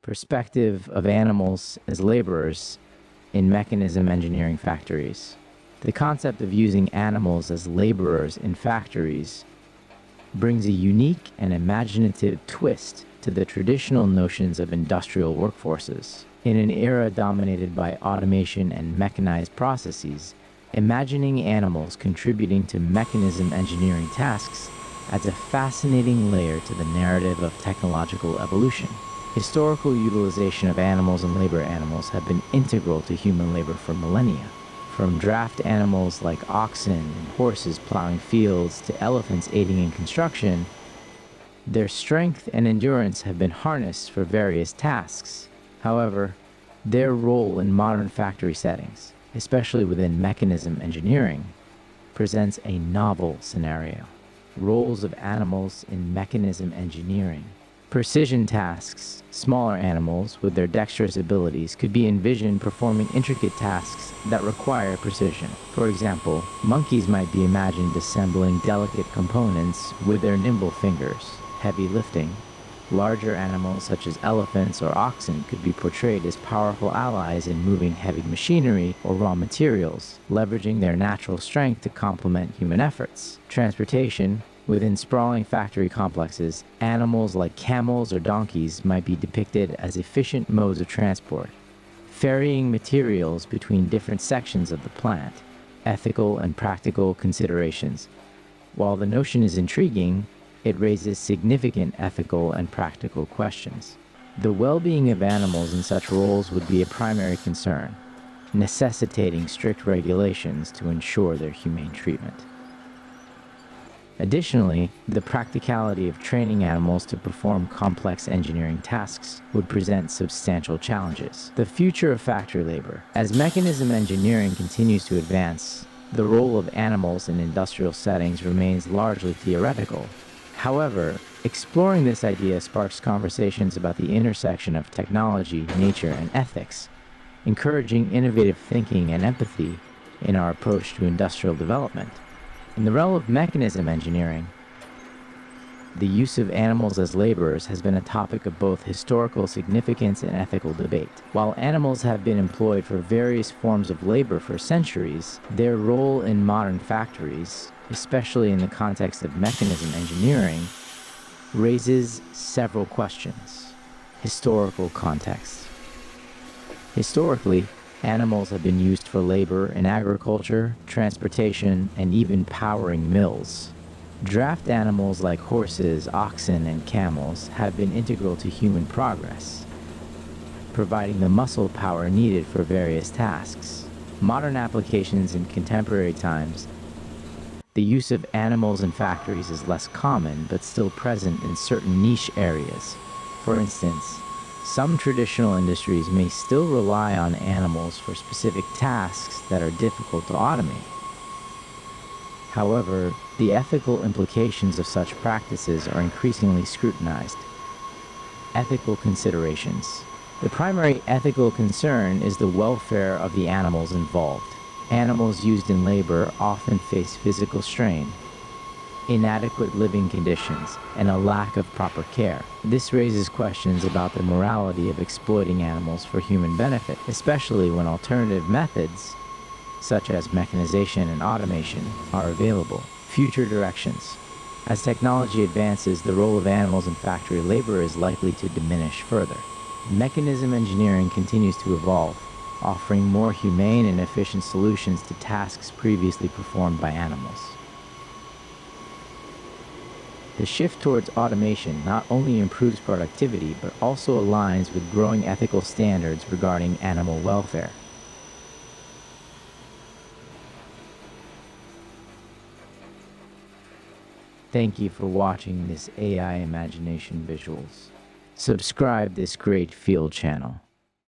Perspective of animals as laborers in mechanism engineering factories. The concept of using animals as laborers in factories brings a unique and imaginative twist to the traditional notions of industrial workforces. In an era dominated by automation and mechanized processes, imagining animals contributing to mechanism engineering tasks adds a fascinating layer to the narrative of technological evolution. Historical utilization of animals and labor animals have been integral to human labor for millennia. From draft animals like oxen and horses plowing fields to elephants aiding in construction, their strength and endurance have been harnessed for various tasks. However, their role in modern factory settings, especially within mechanism engineering, presents a novel scenario. Roles of animals in mechanism engineering. Precision tasks. Smaller animals with their dexterous abilities could be envisioned performing intricate tasks that require precision. For example, monkeys might be imagined assembling delicate components with their nimble fingers. Heavy lifting. Larger animals such as elephants or oxen could be portrayed as powerful allies in moving heavy machinery or raw materials, leveraging their natural strength to complement human efforts. Transportation. Within sprawling factory complexes, animals like camels or donkeys might be depicted as efficient modes of transport, ferrying materials between different sections of the plant. Ethical and practical considerations. While the notion is intriguing, it raises significant ethical and practical questions. The well-being of animals in such roles would be a primary concern, necessitating strict regulations to ensure their humane treatment. Additionally, the practicality of training animals to perform complex engineering tasks would present substantial challenges. The future of factory labor. As mechanism engineering continues to advance, the role of animals in industrial settings remains largely theoretical. However, exploring this idea sparks conversations about the intersection of technology, nature, and ethics, encouraging innovative thinking and empathy in our approach to industrial development. In the realm of mechanism engineering, the use of animals as laborers has been a topic of both historical significance and ethical debate. While animals have been employed for various forms of labor for centuries, their role in modern factories, especially in the context of mechanism engineering, raises several questions. Historical context. Historically, animals have been used for labor in agriculture, transportation, and even powering mills. Draft animals like horses, oxen, and camels have been integral to human progress, providing the muscle power needed for various tasks. Modern applications in contemporary times, the use of animals in factories is less common but still present in certain niche areas. For instance, some traditional industries may still rely on animals for specific tasks that are difficult to automate. However, the ethical implications of such practices are increasingly scrutinized. Ethical considerations. The primary ethical concern is the welfare of the animals involved. Animals used in labor often face physical strain, inadequate living conditions, and a lack of proper care. This raises questions about the morality of exploiting animals for human benefit, especially when alternative methods, such as mechanization and automation, are available. Future directions. As technology advances, the role of animals in factory labor is likely to diminish further. Mechanism engineering continues to evolve, offering more humane and efficient solutions to tasks previously performed by animals. The shift towards automation not only improves productivity, but also aligns with growing ethical standards regarding animal welfare. Thank you for watching this AI Imagination Visuals. Subscribe this great field channel.